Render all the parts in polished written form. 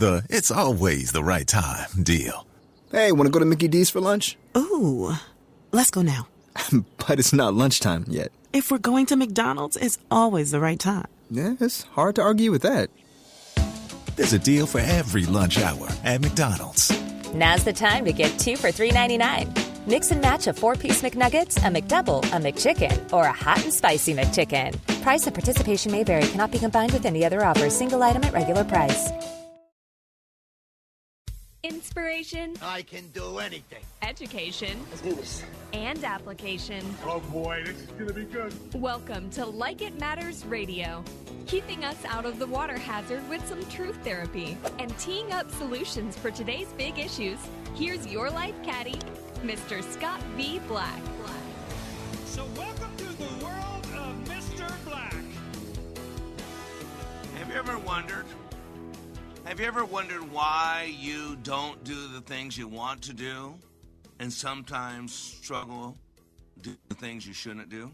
The "it's always the right time" deal. Hey, want to go to Mickey D's for lunch? Ooh, let's go now. But it's not lunchtime yet. If we're going to McDonald's, it's always the right time. Yeah, it's hard to argue with that. There's a deal for every lunch hour at McDonald's. Now's the time to get 2 for $3.99. Mix and match a 4-piece McNuggets, a McDouble, a McChicken, or a hot and spicy McChicken. Price and participation may vary. Cannot be combined with any other offer. Single item at regular price. Inspiration. I can do anything. Education. Let's do this. And application. Oh boy, this is gonna be good. Welcome to Like It Matters Radio. Keeping us out of the water hazard with some truth therapy. And teeing up solutions for today's big issues. Here's your life caddy, Mr. Scott V. Black. So welcome to the world of Mr. Black. Have you ever wondered? Have you ever wondered why you don't do the things you want to do and sometimes struggle do the things you shouldn't do?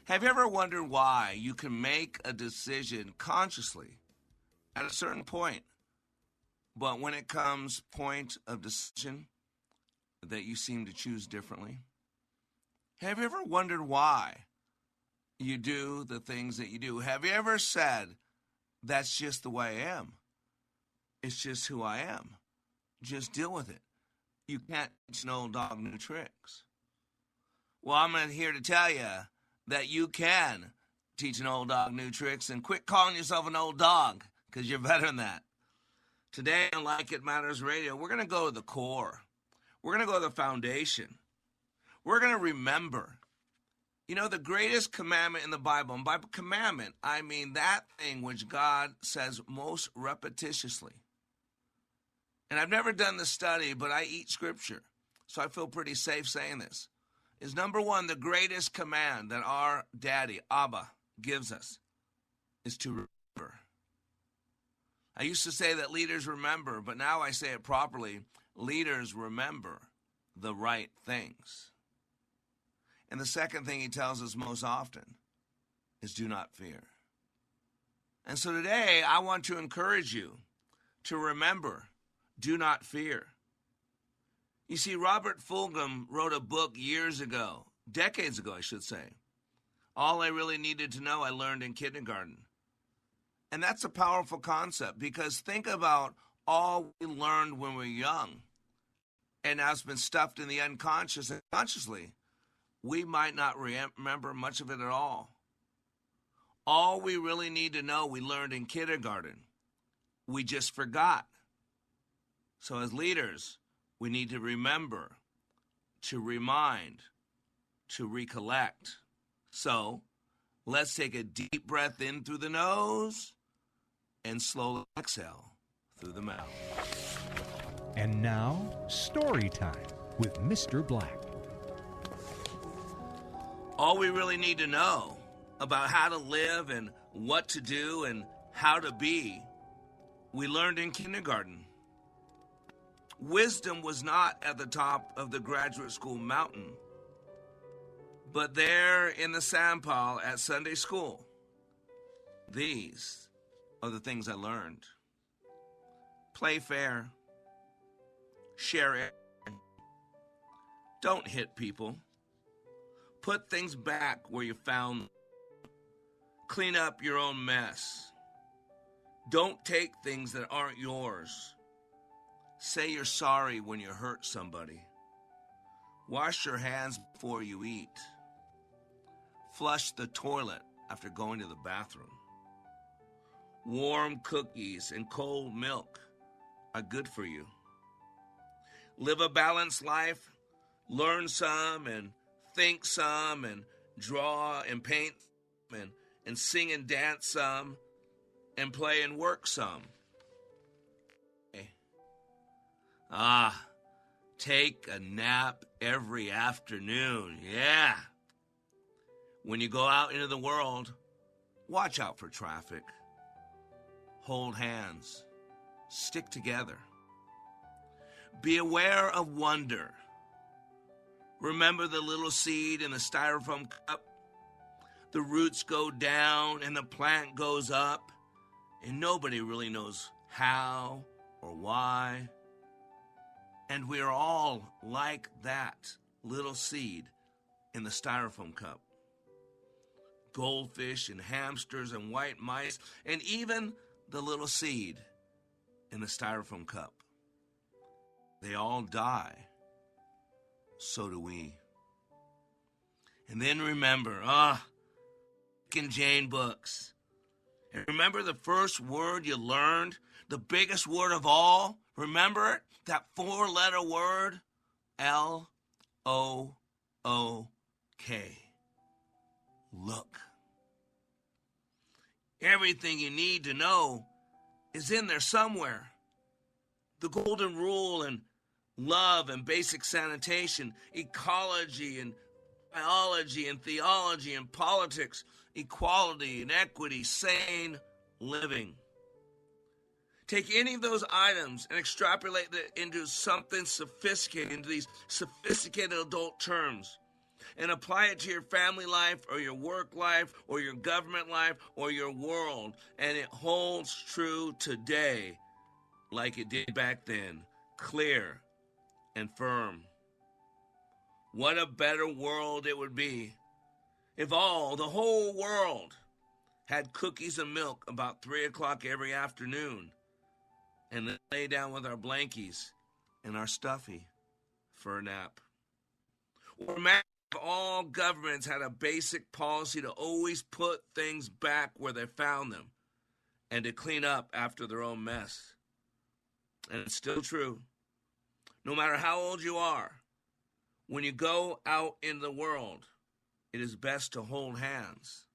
Have you ever wondered why you can make a decision consciously at a certain point, but when it comes point of decision that you seem to choose differently? Have you ever wondered why you do the things that you do? Have you ever said, that's just the way I am? It's just who I am. Just deal with it. You can't teach an old dog new tricks. Well, I'm here to tell you that you can teach an old dog new tricks, and quit calling yourself an old dog, because you're better than that. Today on Like It Matters Radio, we're going to go to the core. We're going to go to the foundation. We're going to remember. You know, the greatest commandment in the Bible, and by commandment, I mean that thing which God says most repetitiously. And I've never done the study, but I eat scripture, so I feel pretty safe saying this, is number one, the greatest command that our daddy, Abba, gives us is to remember. I used to say that leaders remember, but now I say it properly. Leaders remember the right things. And the second thing he tells us most often is do not fear. And so today I want to encourage you to remember, do not fear. You see, Robert Fulghum wrote a book years ago, decades ago, I should say. All I really needed to know I learned in kindergarten. And that's a powerful concept, because think about all we learned when we were young. And now it's been stuffed in the unconscious and consciously. We might not remember much of it at all. All we really need to know we learned in kindergarten. We just forgot. So as leaders, we need to remember, to remind, to recollect. So let's take a deep breath in through the nose and slowly exhale through the mouth. And now, story time with Mr. Black. All we really need to know about how to live and what to do and how to be, we learned in kindergarten. Wisdom was not at the top of the graduate school mountain, but there in the sandpile at Sunday school. These are the things I learned. Play fair. Share it. Don't hit people. Put things back where you found them. Clean up your own mess. Don't take things that aren't yours. Say you're sorry when you hurt somebody. Wash your hands before you eat. Flush the toilet after going to the bathroom. Warm cookies and cold milk are good for you. Live a balanced life. Learn some and think some and draw and paint and sing and dance some and play and work some. Take a nap every afternoon. Yeah. When you go out into the world, watch out for traffic. Hold hands. Stick together. Be aware of wonder. Remember the little seed in the styrofoam cup? The roots go down and the plant goes up, and nobody really knows how or why. And we are all like that little seed in the styrofoam cup. Goldfish and hamsters and white mice, and even the little seed in the styrofoam cup. They all die. So do we. And then remember, Dick and Jane books. And remember the first word you learned? The biggest word of all? Remember it? That 4-letter word? L-O-O-K. Look. Everything you need to know is in there somewhere. The golden rule and love and basic sanitation, ecology and biology and theology and politics, equality and equity, sane living. Take any of those items and extrapolate it into something sophisticated, into these sophisticated adult terms, and apply it to your family life or your work life or your government life or your world, and it holds true today like it did back then, clear and firm. What a better world it would be if the whole world, had cookies and milk about 3 o'clock every afternoon, and then lay down with our blankies and our stuffy for a nap. Or imagine if all governments had a basic policy to always put things back where they found them and to clean up after their own mess. And it's still true. No matter how old you are, when you go out in the world, it is best to hold hands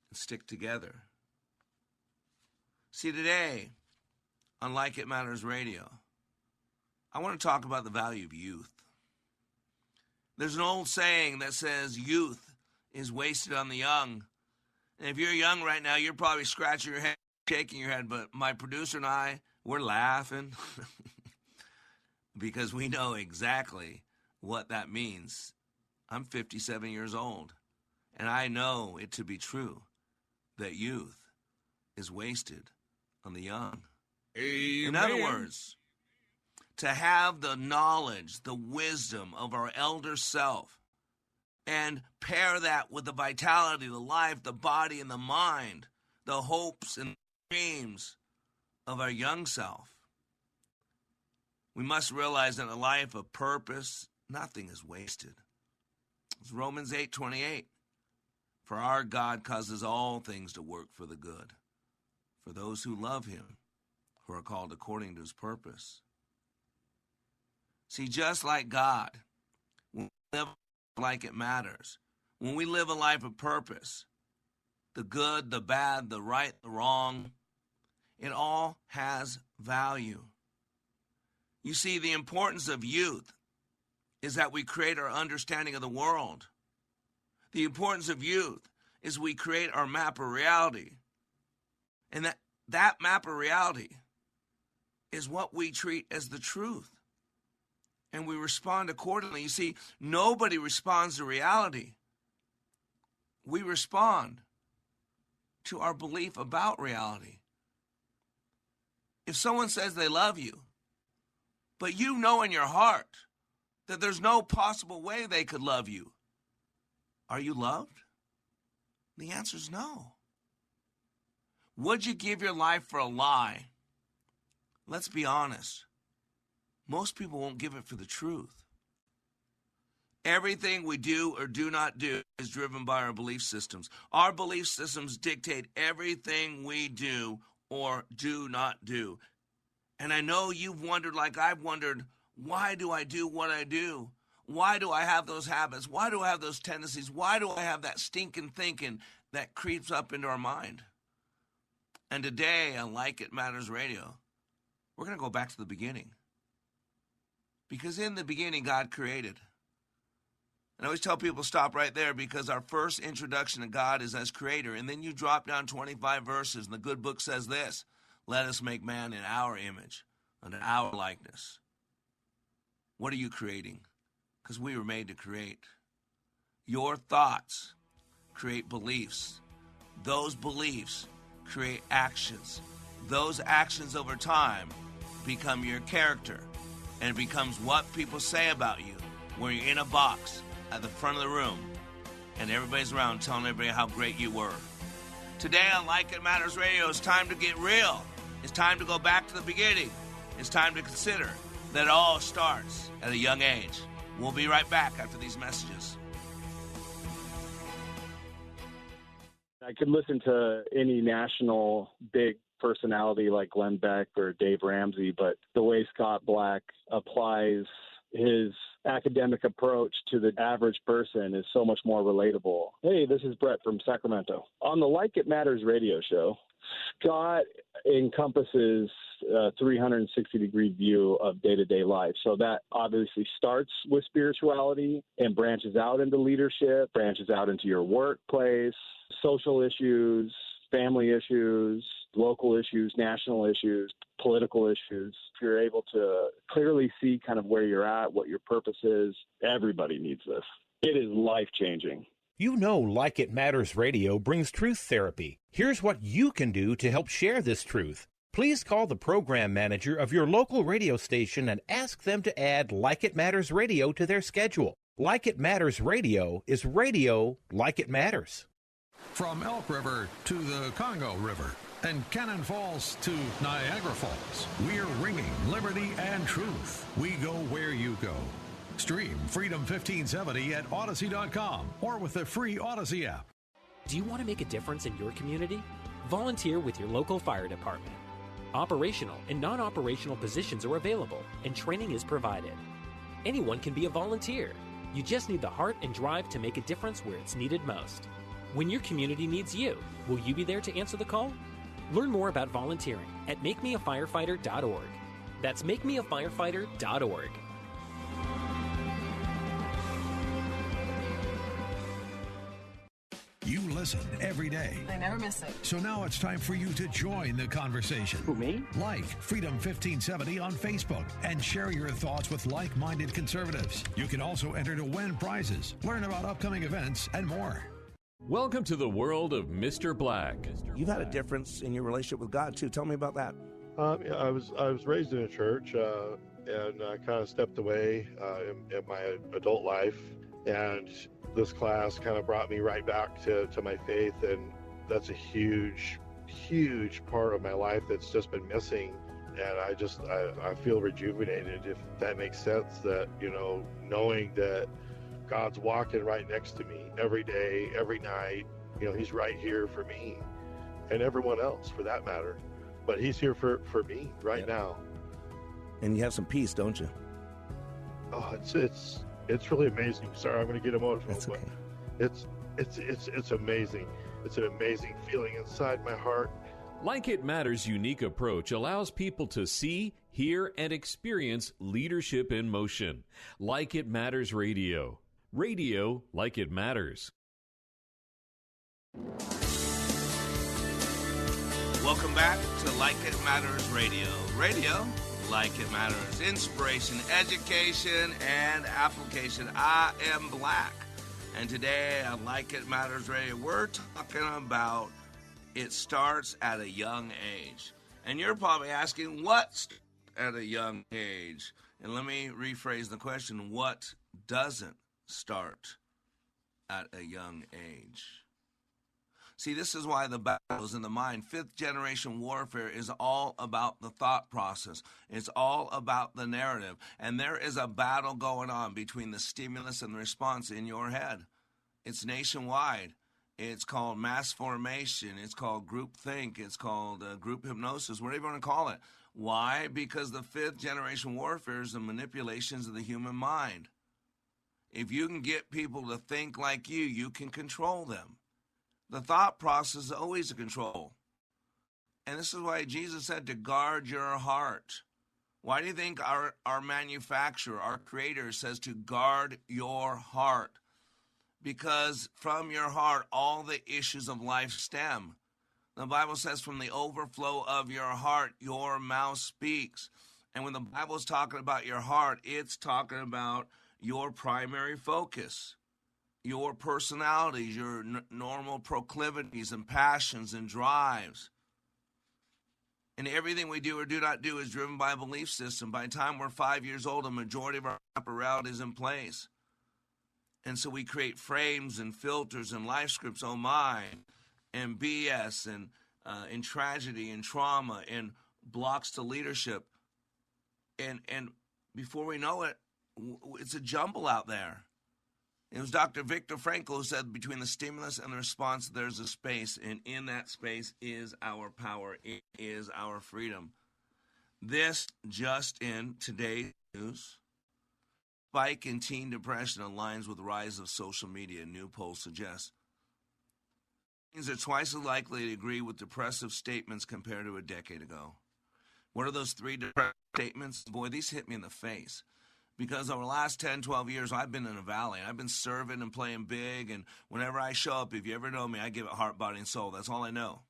and stick together. See, today, on Like It Matters Radio, I want to talk about the value of youth. There's an old saying that says youth is wasted on the young. And if you're young right now, you're probably scratching your head, shaking your head, but my producer and I, we're laughing because we know exactly what that means. I'm 57 years old, and I know it to be true that youth is wasted on the young. Amen. In other words, to have the knowledge, the wisdom of our elder self, and pair that with the vitality, the life, the body, and the mind, the hopes and dreams of our young self. We must realize that in a life of purpose, nothing is wasted. It's Romans 8:28. For our God causes all things to work for the good, for those who love him, who are called according to his purpose. See, just like God, when we live like it matters, when we live a life of purpose, the good, the bad, the right, the wrong, it all has value. You see, the importance of youth is that we create our understanding of the world. The importance of youth is we create our map of reality. And that map of reality is what we treat as the truth. And we respond accordingly. You see, nobody responds to reality. We respond to our belief about reality. If someone says they love you, but you know in your heart that there's no possible way they could love you, are you loved? The answer is no. Would you give your life for a lie? Let's be honest. Most people won't give it for the truth. Everything we do or do not do is driven by our belief systems. Our belief systems dictate everything we do or do not do. And I know you've wondered, like I've wondered, why do I do what I do? Why do I have those habits? Why do I have those tendencies? Why do I have that stinking thinking that creeps up into our mind? And today on Like It Matters Radio, we're going to go back to the beginning. Because in the beginning, God created. And I always tell people, stop right there, because our first introduction to God is as creator. And then you drop down 25 verses, and the good book says this: let us make man in our image, and in our likeness. What are you creating? Because we were made to create. Your thoughts create beliefs. Those beliefs create actions. Those actions over time become your character, and it becomes what people say about you when you're in a box at the front of the room and everybody's around telling everybody how great you were. Today on Like It Matters Radio, it's time to get real. It's time to go back to the beginning. It's time to consider that it all starts at a young age. We'll be right back after these messages. I could listen to any national big personality like Glenn Beck or Dave Ramsey, but the way Scott Black applies his academic approach to the average person is so much more relatable. Hey, this is Brett from Sacramento. On the Like It Matters radio show, Scott encompasses a 360-degree view of day-to-day life. So that obviously starts with spirituality and branches out into leadership, branches out into your workplace, social issues, family issues, local issues, national issues, political issues. If you're able to clearly see kind of where you're at, what your purpose is, everybody needs this. It is life-changing. You know Like It Matters Radio brings truth therapy. Here's what you can do to help share this truth. Please call the program manager of your local radio station and ask them to add Like It Matters Radio to their schedule. Like It Matters Radio is radio like it matters. From Elk River to the Congo River and Cannon Falls to Niagara Falls, we're ringing liberty and truth. We go where you go. Stream Freedom 1570 at Odyssey.com or with the free Odyssey app. Do you want to make a difference in your community? Volunteer with your local fire department. Operational and non-operational positions are available and training is provided. Anyone can be a volunteer. You just need the heart and drive to make a difference where it's needed most. When your community needs you, will you be there to answer the call? Learn more about volunteering at makemeafirefighter.org. That's makemeafirefighter.org. You listen every day. I never miss it. So now it's time for you to join the conversation. Who, me? Like Freedom 1570 on Facebook and share your thoughts with like-minded conservatives. You can also enter to win prizes, learn about upcoming events, and more. Welcome to the world of Mr. Black. You've had a difference in your relationship with God, too. Tell me about that. Yeah, I was raised in a church, and I kind of stepped away in my adult life. And this class kind of brought me right back to my faith, and that's a huge part of my life that's just been missing. And I feel rejuvenated, if that makes sense, that, knowing that God's walking right next to me every day, every night. He's right here for me and everyone else for that matter. But he's here for me right now. And you have some peace, don't you? Oh, it's really amazing. Sorry, I'm going to get emotional. That's okay. It's amazing. It's an amazing feeling inside my heart. Like It Matters' unique approach allows people to see, hear, and experience leadership in motion. Like It Matters Radio. Radio like it matters. Welcome back to Like It Matters Radio. Radio like it matters. Inspiration, education, and application. I am Black. And today on Like It Matters Radio, we're talking about it starts at a young age. And you're probably asking, what at a young age? And let me rephrase the question, what doesn't start at a young age? See, this is why the battle is in the mind. Fifth generation warfare is all about the thought process. It's all about the narrative. And there is a battle going on between the stimulus and the response in your head. It's nationwide. It's called mass formation. It's called group think. It's called group hypnosis, whatever you want to call it. Why? Because the fifth generation warfare is the manipulations of the human mind. If you can get people to think like you can control them. The thought process is always a control. And this is why Jesus said to guard your heart. Why do you think our manufacturer, our creator says to guard your heart? Because from your heart, all the issues of life stem. The Bible says from the overflow of your heart, your mouth speaks. And when the Bible is talking about your heart, it's talking about your primary focus, your personalities, your normal proclivities and passions and drives. And everything we do or do not do is driven by a belief system. By the time we're 5 years old, a majority of our reality is in place. And so we create frames and filters and life scripts, oh my, and BS and tragedy and trauma and blocks to leadership. And before we know it, it's a jumble out there. It was Dr. Viktor Frankl who said between the stimulus and the response, there's a space. And in that space is our power. It is our freedom. This just in today's news. Spike in teen depression aligns with the rise of social media, new poll suggests. Teens are twice as likely to agree with depressive statements compared to a decade ago. What are those 3 depressive statements? Boy, these hit me in the face. Because over the last 10, 12 years, I've been in a valley. I've been serving and playing big, and whenever I show up, if you ever know me, I give it heart, body, and soul. That's all I know.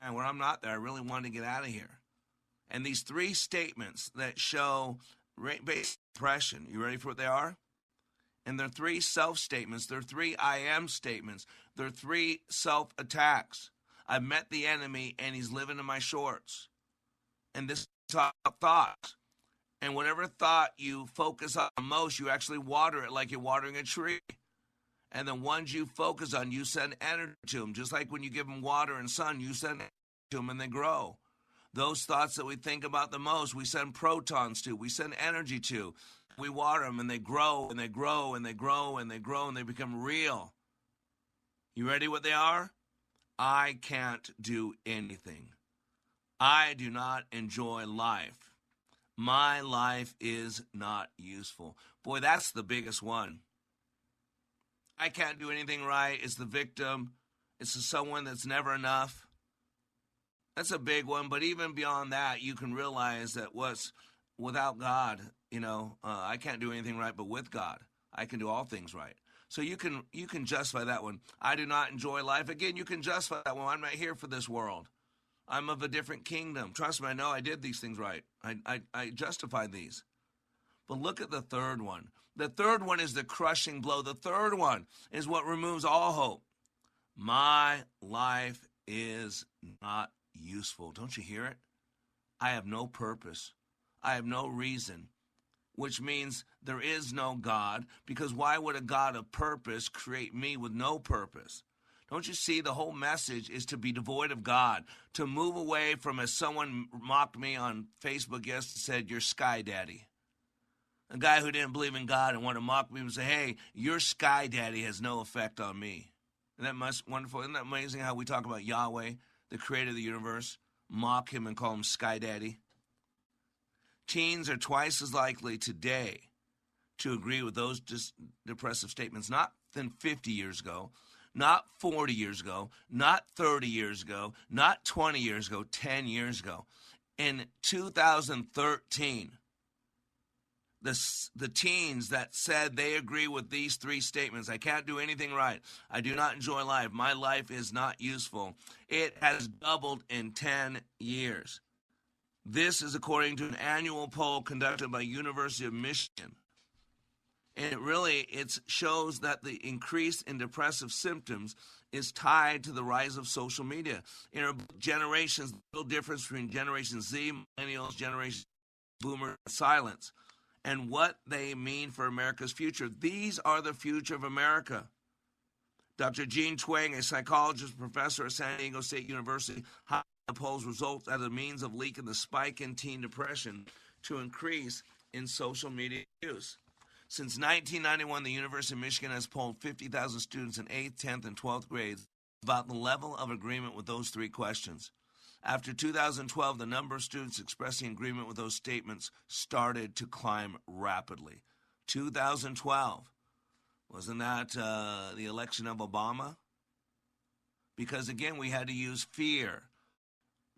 And when I'm not there, I really want to get out of here. And these 3 statements that show basic depression, you ready for what they are? And they're 3 self-statements. They're 3 I am statements. They're 3 self-attacks. I've met the enemy, and he's living in my shorts. And this is thoughts. And whatever thought you focus on most, you actually water it like you're watering a tree. And the ones you focus on, you send energy to them. Just like when you give them water and sun, you send energy to them and they grow. Those thoughts that we think about the most, we send protons to, we send energy to. We water them and they grow and they grow and they grow and they grow and they become real. You ready what they are? I can't do anything. I do not enjoy life. My life is not useful. Boy, that's the biggest one. I can't do anything right. It's the victim. It's the someone that's never enough. That's a big one. But even beyond that, you can realize that without God, I can't do anything right, but with God, I can do all things right. So you can justify that one. I do not enjoy life. Again, you can justify that one. I'm not here for this world. I'm of a different kingdom. Trust me, I know I did these things right. I justified these. But look at the third one. The third one is the crushing blow. The third one is what removes all hope. My life is not useful. Don't you hear it? I have no purpose. I have no reason, which means there is no God, because why would a God of purpose create me with no purpose? Don't you see, the whole message is to be devoid of God, to move away from, as someone mocked me on Facebook yesterday, said, your sky daddy. A guy who didn't believe in God and wanted to mock me and say, hey, your sky daddy has no effect on me. Isn't that wonderful? Isn't that amazing how we talk about Yahweh, the creator of the universe, mock him and call him sky daddy? Teens are twice as likely today to agree with those depressive statements, not than 50 years ago, not 40 years ago, not 30 years ago, not 20 years ago, 10 years ago. In 2013, the teens that said they agree with these 3 statements, I can't do anything right, I do not enjoy life, my life is not useful, it has doubled in 10 years. This is according to an annual poll conducted by University of Michigan. And it shows that the increase in depressive symptoms is tied to the rise of social media. In our generations, the real difference between Generation Z, Millennials, Generation Boomer, silence, and what they mean for America's future. These are the future of America. Dr. Gene Twang, a psychologist professor at San Diego State University, polls results as a means of leaking the spike in teen depression to increase in social media use. Since 1991, the University of Michigan has polled 50,000 students in 8th, 10th, and 12th grades about the level of agreement with those 3 questions. After 2012, the number of students expressing agreement with those statements started to climb rapidly. 2012, wasn't that the election of Obama? Because, again, we had to use fear.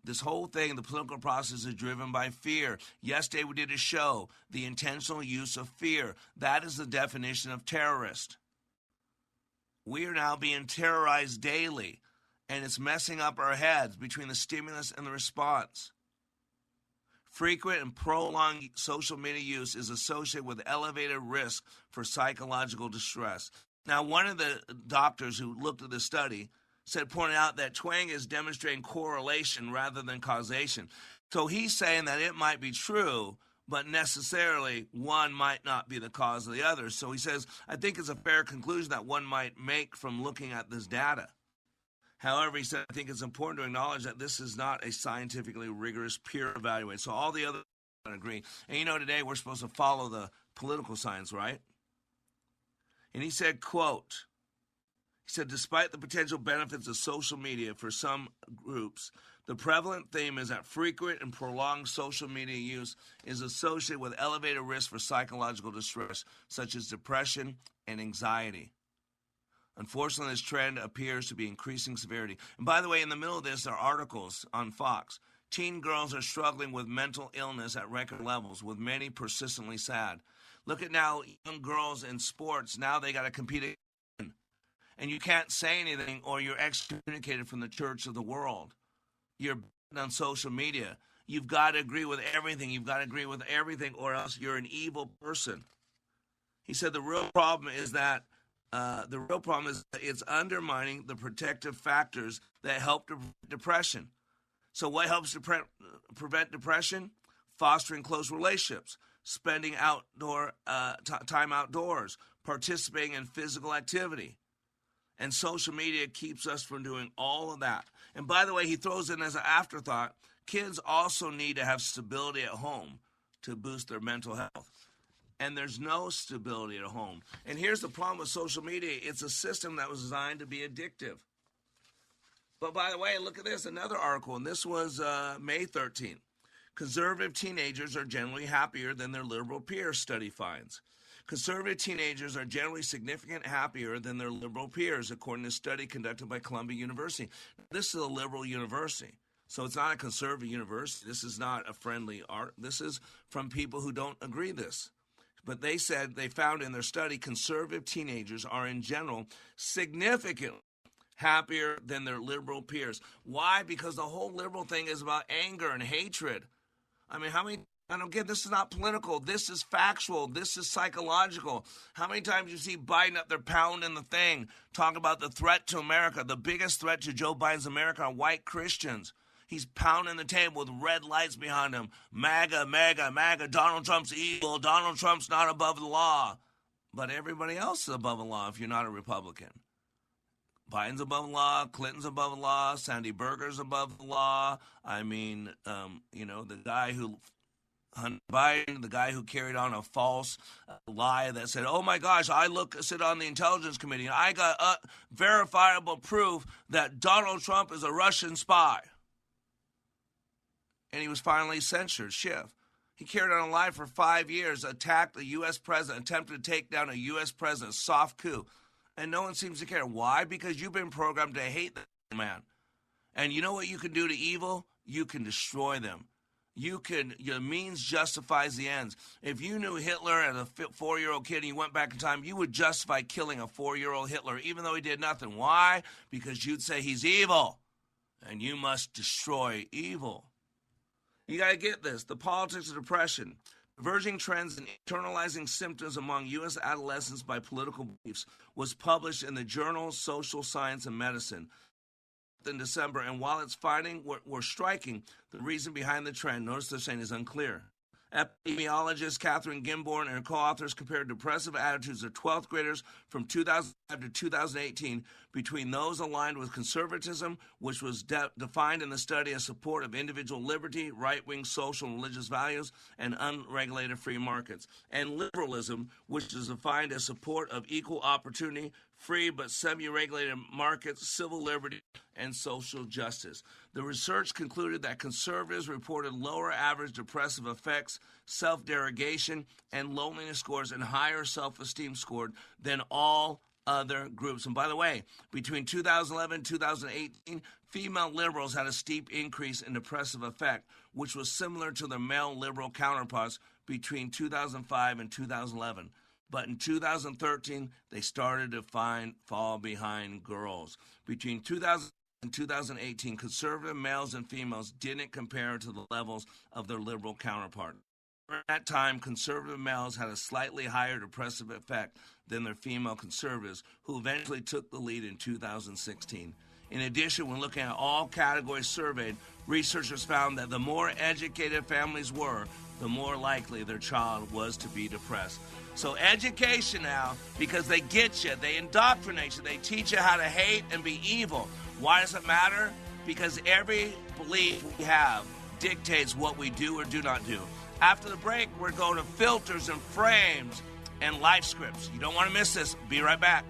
This whole thing, the political process, is driven by fear. Yesterday we did a show, the intentional use of fear. That is the definition of terrorist. We are now being terrorized daily, and it's messing up our heads between the stimulus and the response. Frequent and prolonged social media use is associated with elevated risk for psychological distress. Now, one of the doctors who looked at the study pointing out that Twang is demonstrating correlation rather than causation. So he's saying that it might be true, but necessarily one might not be the cause of the other. So he says, I think it's a fair conclusion that one might make from looking at this data. However, he said, I think it's important to acknowledge that this is not a scientifically rigorous peer evaluation. So all the other agree. And you know, today we're supposed to follow the political science, right? And he said, quote, he said, despite the potential benefits of social media for some groups, the prevalent theme is that frequent and prolonged social media use is associated with elevated risk for psychological distress, such as depression and anxiety. Unfortunately, this trend appears to be increasing severity. And by the way, in the middle of this are articles on Fox. Teen girls are struggling with mental illness at record levels, with many persistently sad. Look at now young girls in sports. Now they got to compete again. And you can't say anything or you're excommunicated from the church of the world. You're on social media. You've got to agree with everything. You've got to agree with everything or else you're an evil person. He said the real problem is that it's undermining the protective factors that help to prevent depression. So what helps to prevent depression? Fostering close relationships, spending time outdoors, participating in physical activity. And social media keeps us from doing all of that. And by the way, he throws in as an afterthought, kids also need to have stability at home to boost their mental health. And there's no stability at home. And here's the problem with social media. It's a system that was designed to be addictive. But by the way, look at this, another article, and this was May 13th. Conservative teenagers are generally happier than their liberal peers, study finds. Conservative teenagers are generally significantly happier than their liberal peers, according to a study conducted by Columbia University. This is a liberal university, so it's not a conservative university. This is not a friendly art. This is from people who don't agree this. But they said they found in their study conservative teenagers are in general significantly happier than their liberal peers. Why? Because the whole liberal thing is about anger and hatred. I mean, I don't get, this is not political. This is factual. This is psychological. How many times you see Biden up there pounding the thing, talking about the threat to America? The biggest threat to Joe Biden's America are white Christians. He's pounding the table with red lights behind him. MAGA, MAGA, MAGA. Donald Trump's evil. Donald Trump's not above the law. But everybody else is above the law if you're not a Republican. Biden's above the law. Clinton's above the law. Sandy Berger's above the law. I mean, the guy who Hunter Biden, the guy who carried on a false lie that said, oh my gosh, sit on the Intelligence Committee, and I got verifiable proof that Donald Trump is a Russian spy. And he was finally censured, Schiff. He carried on a lie for 5 years, attacked a U.S. president, attempted to take down a U.S. president, soft coup. And no one seems to care. Why? Because you've been programmed to hate that man. And you know what you can do to evil? You can destroy them. Your means justifies the ends. If you knew Hitler as a 4-year-old kid and you went back in time, you would justify killing a 4-year-old Hitler, even though he did nothing. Why? Because you'd say he's evil, and you must destroy evil. You got to get this. The politics of depression, diverging trends and internalizing symptoms among U.S. adolescents by political beliefs, was published in the journal Social Science and Medicine in December, and while its findings were striking, the reason behind the trend, notice they're saying, is unclear. Epidemiologist Catherine Gimborn and her co-authors compared depressive attitudes of 12th graders from 2005 to 2018 between those aligned with conservatism, which was defined in the study as support of individual liberty, right-wing social and religious values, and unregulated free markets, and liberalism, which is defined as support of equal opportunity, free but semi-regulated markets, civil liberty, and social justice. The research concluded that conservatives reported lower average depressive effects, self-derogation, and loneliness scores and higher self-esteem scored than all other groups. And by the way, between 2011 and 2018, female liberals had a steep increase in depressive effect, which was similar to their male liberal counterparts between 2005 and 2011. But in 2013, they started to fall behind girls. Between 2000 and 2018, conservative males and females didn't compare to the levels of their liberal counterpart. At that time, conservative males had a slightly higher depressive effect than their female conservatives, who eventually took the lead in 2016. In addition, when looking at all categories surveyed, researchers found that the more educated families were, the more likely their child was to be depressed. So education now, because they get you, they indoctrinate you, they teach you how to hate and be evil. Why does it matter? Because every belief we have dictates what we do or do not do. After the break, we're going to filters and frames and life scripts. You don't want to miss this. Be right back.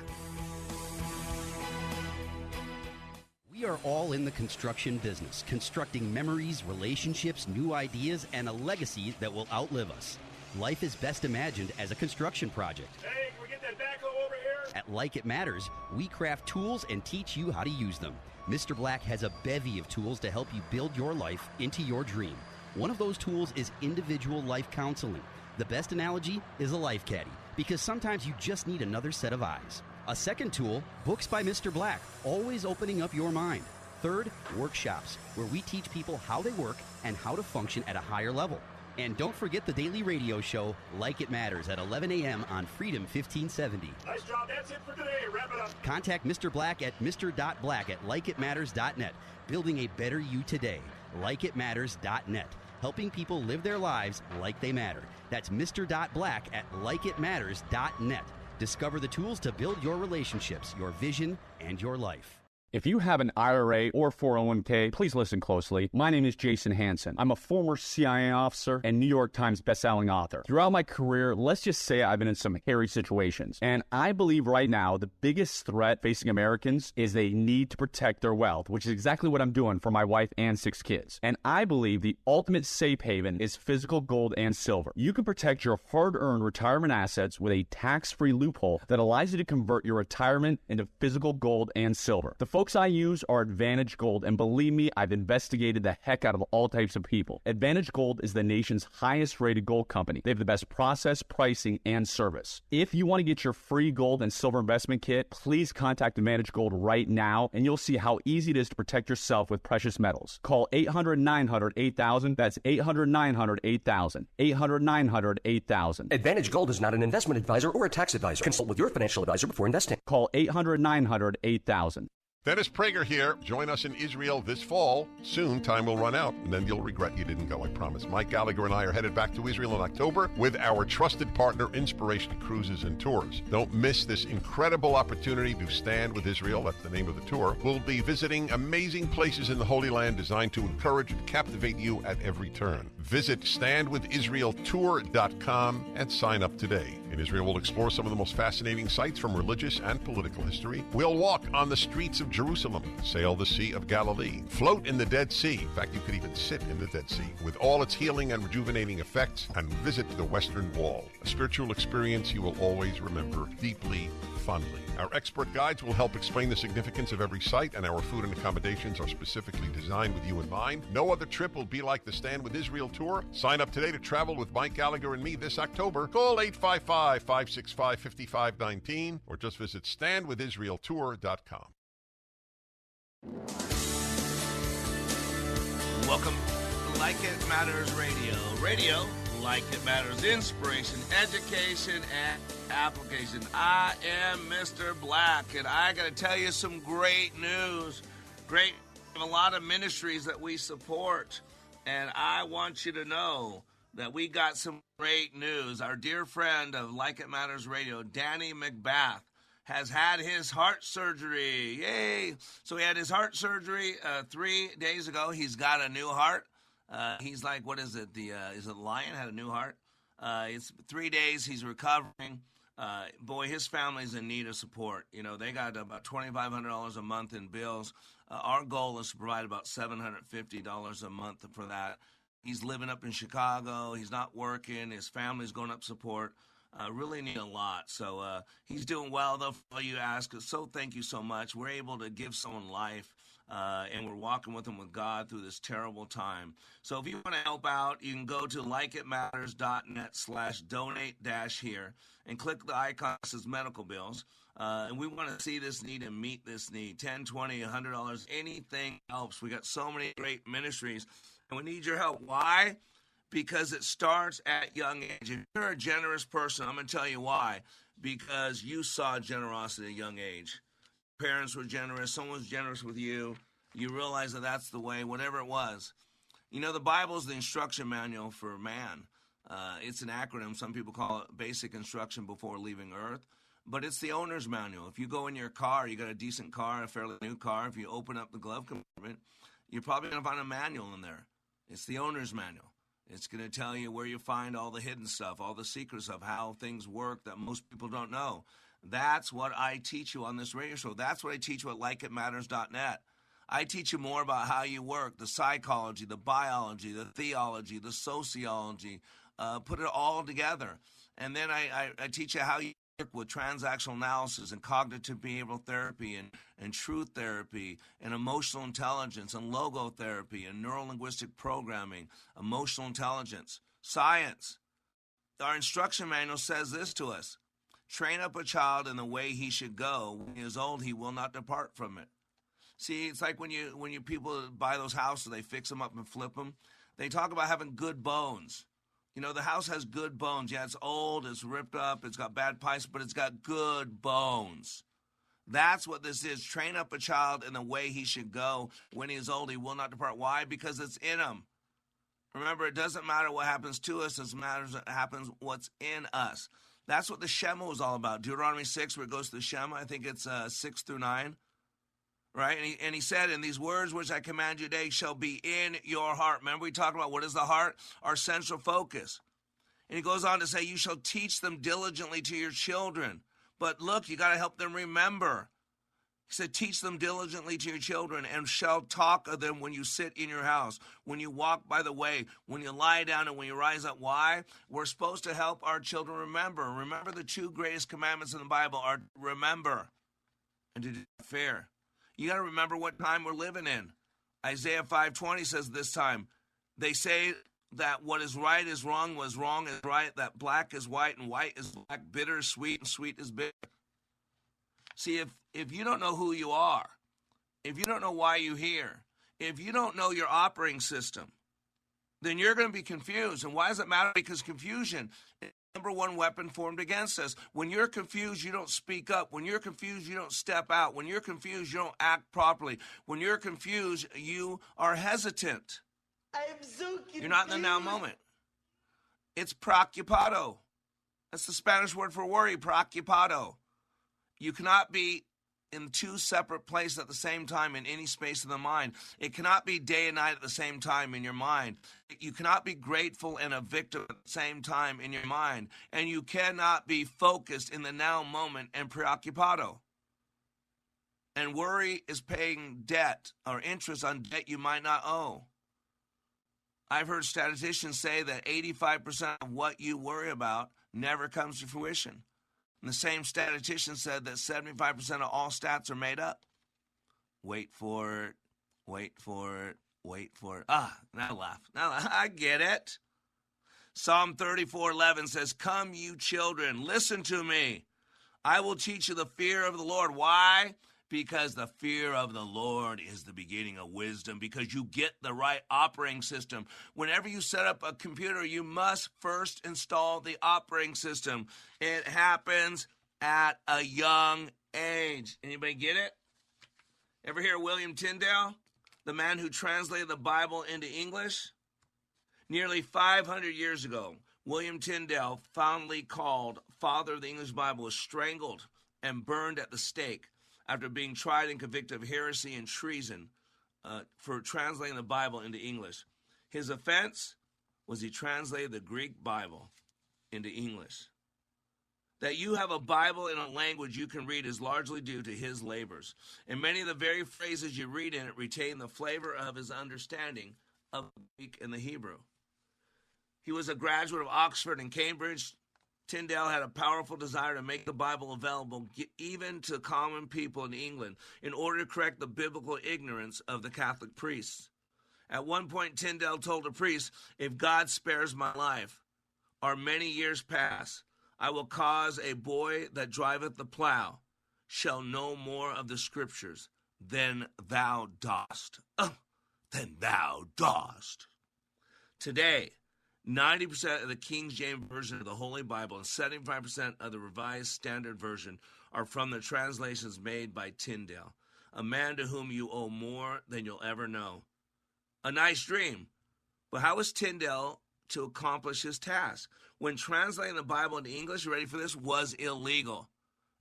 We are all in the construction business, constructing memories, relationships, new ideas, and a legacy that will outlive us. Life is best imagined as a construction project. Hey, can we get that backhoe over here? At Like It Matters, we craft tools and teach you how to use them. Mr. Black has a bevy of tools to help you build your life into your dream. One of those tools is individual life counseling. The best analogy is a life caddy, because sometimes you just need another set of eyes. A second tool, Books by Mr. Black, always opening up your mind. Third, workshops, where we teach people how they work and how to function at a higher level. And don't forget the daily radio show, Like It Matters, at 11 a.m. on Freedom 1570. Nice job. That's it for today. Wrap it up. Contact Mr. Black at mr.black@likeitmatters.net. Building a better you today. Likeitmatters.net. Helping people live their lives like they matter. That's mr.black@likeitmatters.net. Discover the tools to build your relationships, your vision, and your life. If you have an IRA or 401k, please listen closely. My name is Jason Hansen. I'm a former CIA officer and New York Times bestselling author. Throughout my career, let's just say I've been in some hairy situations. And I believe right now the biggest threat facing Americans is they need to protect their wealth, which is exactly what I'm doing for my wife and 6 kids. And I believe the ultimate safe haven is physical gold and silver. You can protect your hard-earned retirement assets with a tax-free loophole that allows you to convert your retirement into physical gold and silver. The folks I use are Advantage Gold, and believe me, I've investigated the heck out of all types of people. Advantage Gold is the nation's highest rated gold company. They have the best process, pricing, and service. If you want to get your free gold and silver investment kit, please contact Advantage Gold right now, and you'll see how easy it is to protect yourself with precious metals. Call 800-900-8000. That's 800-900-8000. 800-900-8000. Advantage Gold is not an investment advisor or a tax advisor. Consult with your financial advisor before investing. Call 800-900-8000. Dennis Prager here. Join us in Israel this fall. Soon, time will run out, and then you'll regret you didn't go, I promise. Mike Gallagher and I are headed back to Israel in October with our trusted partner, Inspiration Cruises and Tours. Don't miss this incredible opportunity to stand with Israel. That's the name of the tour. We'll be visiting amazing places in the Holy Land designed to encourage and captivate you at every turn. Visit standwithisraeltour.com and sign up today. In Israel, we'll explore some of the most fascinating sites from religious and political history. We'll walk on the streets of Jerusalem, sail the Sea of Galilee, float in the Dead Sea. In fact, you could even sit in the Dead Sea with all its healing and rejuvenating effects, and visit the Western Wall, a spiritual experience you will always remember deeply, fondly. Our expert guides will help explain the significance of every site, and our food and accommodations are specifically designed with you in mind. No other trip will be like the Stand With Israel tour. Sign up today to travel with Mike Gallagher and me this October. Call 855-565-5519 or just visit standwithisraeltour.com. Welcome to Like It Matters Radio. Radio, like it matters, inspiration, education, and application. I am Mr. Black, and I got to tell you some great news. Great, a lot of ministries that we support, and I want you to know that we got some great news. Our dear friend of Like It Matters Radio, Danny McBath, has had his heart surgery. Yay! So he had his heart surgery 3 days ago. He's got a new heart. He's like, what is it? Is it Lion had a new heart? It's 3 days. He's recovering. Boy, his family's in need of support. You know, they got about $2,500 a month in bills. Our goal is to provide about $750 a month for that. He's living up in Chicago. He's not working. His family's going up support. Really need a lot. So he's doing well, though, for all you ask. So thank you so much. We're able to give someone life, and we're walking with them with God through this terrible time. So if you want to help out, you can go to likeitmatters.net/donate-here and click the icon that says medical bills. And we want to see this need and meet this need. $10, $20, $100, anything helps. We got so many great ministries, and we need your help. Why? Because it starts at young age. If you're a generous person, I'm going to tell you why. Because you saw generosity at a young age. parents were generous, someone was generous with you, you realize that that's the way, whatever it was. You know, the Bible is the instruction manual for man. It's an acronym. Some people call it basic instruction before leaving Earth. But it's the owner's manual. If you go in your car, you got a decent car, a fairly new car, if you open up the glove compartment, you're probably going to find a manual in there. It's the owner's manual. It's going to tell you where you find all the hidden stuff, all the secrets of how things work that most people don't know. That's what I teach you on this radio show. That's what I teach you at likeitmatters.net. I teach you more about how you work, the psychology, the biology, the theology, the sociology, put it all together. And then I teach you how you work with transactional analysis and cognitive behavioral therapy and truth therapy and emotional intelligence and logotherapy and neuro-linguistic programming, emotional intelligence, science. Our instruction manual says this to us: train up a child in the way he should go. When he is old, he will not depart from it. See, it's like when you people buy those houses, they fix them up and flip them. They talk about having good bones. You know, the house has good bones. Yeah, it's old, it's ripped up, it's got bad pipes, but it's got good bones. That's what this is. Train up a child in the way he should go. When he is old, he will not depart. Why? Because it's in him. Remember, it doesn't matter what happens to us. It matters what happens what's in us. That's what the Shema is all about. Deuteronomy 6, where it goes to the Shema, I think it's 6 through 9. Right? And he said, and these words which I command you today shall be in your heart. Remember, we talked about what is the heart? Our central focus. And he goes on to say, you shall teach them diligently to your children. But look, you got to help them remember. He said, teach them diligently to your children, and shall talk of them when you sit in your house, when you walk by the way, when you lie down, and when you rise up. Why? We're supposed to help our children remember. Remember, the two greatest commandments in the Bible are remember and to do not fear. You got to remember what time we're living in. Isaiah 5:20 says this time, they say that what is right is wrong, what is wrong is right, that black is white and white is black, bitter is sweet and sweet is bitter. See, if you don't know who you are, if you don't know why you're here, if you don't know your operating system, then you're going to be confused. And why does it matter? Because confusion is the number one weapon formed against us. When you're confused, you don't speak up. When you're confused, you don't step out. When you're confused, you don't act properly. When you're confused, you are hesitant. I'm so confused. You're not in the now moment. It's preocupado. That's the Spanish word for worry, preocupado. You cannot be in two separate places at the same time in any space of the mind. It cannot be day and night at the same time in your mind. You cannot be grateful and a victim at the same time in your mind. And you cannot be focused in the now moment and preoccupado. And worry is paying debt or interest on debt you might not owe. I've heard statisticians say that 85% of what you worry about never comes to fruition. And the same statistician said that 75% of all stats are made up. Wait for it, wait for it, wait for it. Now laugh. I get it. Psalm 34:11 says, come, you children, listen to me. I will teach you the fear of the Lord. Why? Because the fear of the Lord is the beginning of wisdom, because you get the right operating system. Whenever you set up a computer, you must first install the operating system. It happens at a young age. Anybody get it? Ever hear of William Tyndale, the man who translated the Bible into English? Nearly 500 years ago, William Tyndale, fondly called Father of the English Bible, was strangled and burned at the stake after being tried and convicted of heresy and treason for translating the Bible into English. His offense was he translated the Greek Bible into English. That you have a Bible in a language you can read is largely due to his labors. And many of the very phrases you read in it retain the flavor of his understanding of the Greek and the Hebrew. He was a graduate of Oxford and Cambridge. Tyndale had a powerful desire to make the Bible available even to common people in England in order to correct the biblical ignorance of the Catholic priests. At one point, Tyndale told a priest, if God spares my life, or many years pass, I will cause a boy that driveth the plow shall know more of the Scriptures than thou dost. Than thou dost. Today, 90% of the King James Version of the Holy Bible and 75% of the Revised Standard Version are from the translations made by Tyndale, a man to whom you owe more than you'll ever know. A nice dream. But how was Tyndale to accomplish his task? When translating the Bible into English, you ready for this, was illegal.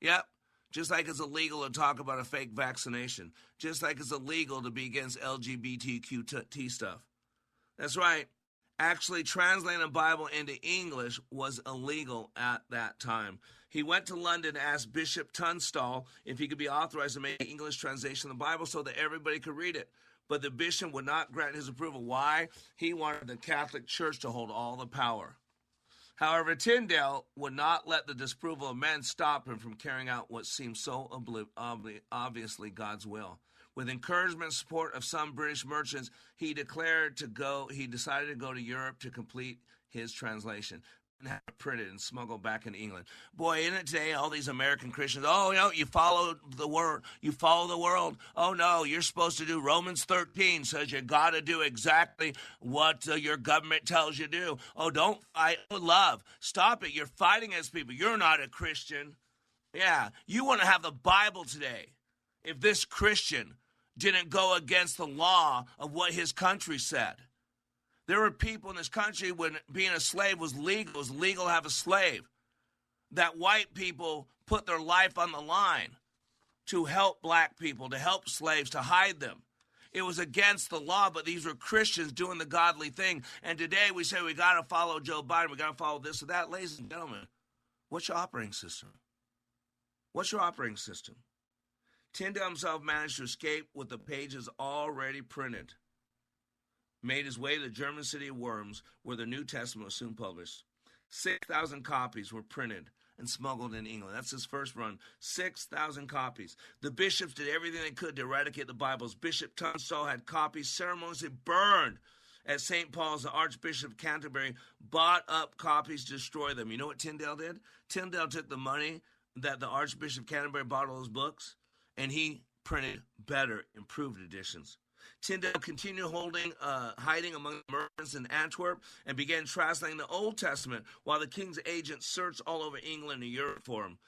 Yep. Just like it's illegal to talk about a fake vaccination. Just like it's illegal to be against LGBTQ stuff. That's right. Actually, translating the Bible into English was illegal at that time. He went to London and asked Bishop Tunstall if he could be authorized to make an English translation of the Bible so that everybody could read it. But the bishop would not grant his approval. Why? He wanted the Catholic Church to hold all the power. However, Tyndale would not let the disapproval of men stop him from carrying out what seemed so obviously God's will. With encouragement and support of some British merchants, he decided to go to Europe to complete his translation and have it printed and smuggled back into England. Boy, isn't it today, all these American Christians, oh, no, you follow the word, you follow the world. Oh, no, you're supposed to do Romans 13 says you got to do exactly what your government tells you to do. Oh, don't fight love. Stop it. You're fighting against people. You're not a Christian. Yeah, you want to have the Bible today. If this Christian didn't go against the law of what his country said. There were people in this country when being a slave was legal. It was legal to have a slave. That white people put their life on the line to help black people, to help slaves, to hide them. It was against the law, but these were Christians doing the godly thing. And today we say we got to follow Joe Biden. We got to follow this or that. Ladies and gentlemen, what's your operating system? What's your operating system? Tyndale himself managed to escape with the pages already printed. Made his way to the German city of Worms, where the New Testament was soon published. 6,000 copies were printed and smuggled in England. That's his first run. 6,000 copies. The bishops did everything they could to eradicate the Bibles. Bishop Tunstall had copies ceremoniously burned at St. Paul's. The Archbishop of Canterbury bought up copies to destroy them. You know what Tyndale did? Tyndale took the money that the Archbishop of Canterbury bought all those books, and he printed better, improved editions. Tyndale continued hiding among the merchants in Antwerp and began translating the Old Testament while the king's agents searched all over England and Europe for him.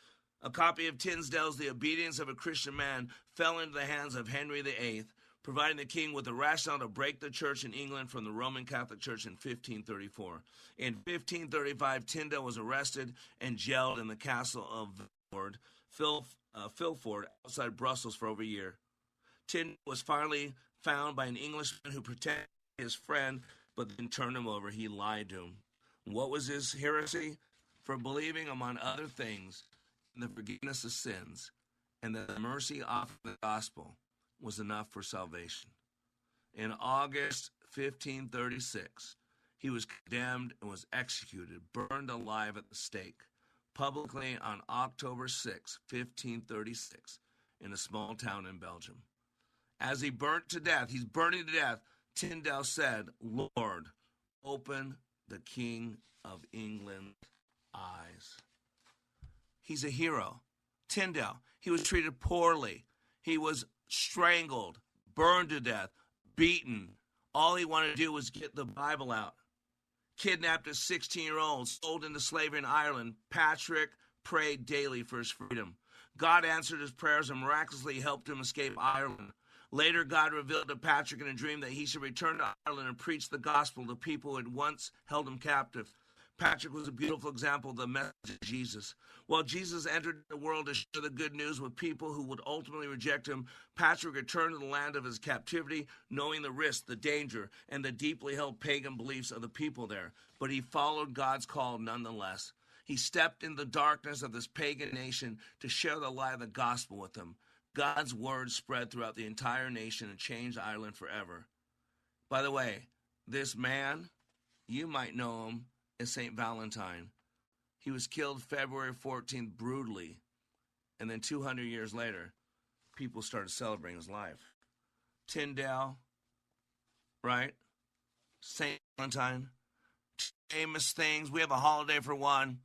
A copy of Tyndale's The Obedience of a Christian Man fell into the hands of Henry VIII, providing the king with the rationale to break the church in England from the Roman Catholic Church in 1534. In 1535, Tyndale was arrested and jailed in the castle of Filford outside Brussels for over a year. Tyndale was finally found by an Englishman who protected his friend, but then turned him over. He lied to him. What was his heresy? For believing, among other things, in the forgiveness of sins, and that the mercy offered in the gospel was enough for salvation. In August 1536, he was condemned and was executed, burned alive at the stake, publicly on October 6, 1536, in a small town in Belgium. As he's burning to death, Tyndale said, Lord, open the King of England's eyes. He's a hero. Tyndale, he was treated poorly. He was strangled, burned to death, beaten. All he wanted to do was get the Bible out. Kidnapped as 16-year-old, sold into slavery in Ireland, Patrick prayed daily for his freedom. God answered his prayers and miraculously helped him escape Ireland. Later, God revealed to Patrick in a dream that he should return to Ireland and preach the gospel to people who had once held him captive. Patrick was a beautiful example of the message of Jesus. While Jesus entered the world to share the good news with people who would ultimately reject him, Patrick returned to the land of his captivity, knowing the risk, the danger, and the deeply held pagan beliefs of the people there. But he followed God's call nonetheless. He stepped in the darkness of this pagan nation to share the light of the gospel with them. God's word spread throughout the entire nation and changed Ireland forever. By the way, this man, you might know him as St. Valentine. He was killed February 14th brutally, and then 200 years later, people started celebrating his life. Tyndale, right? St. Valentine, famous things. We have a holiday for one.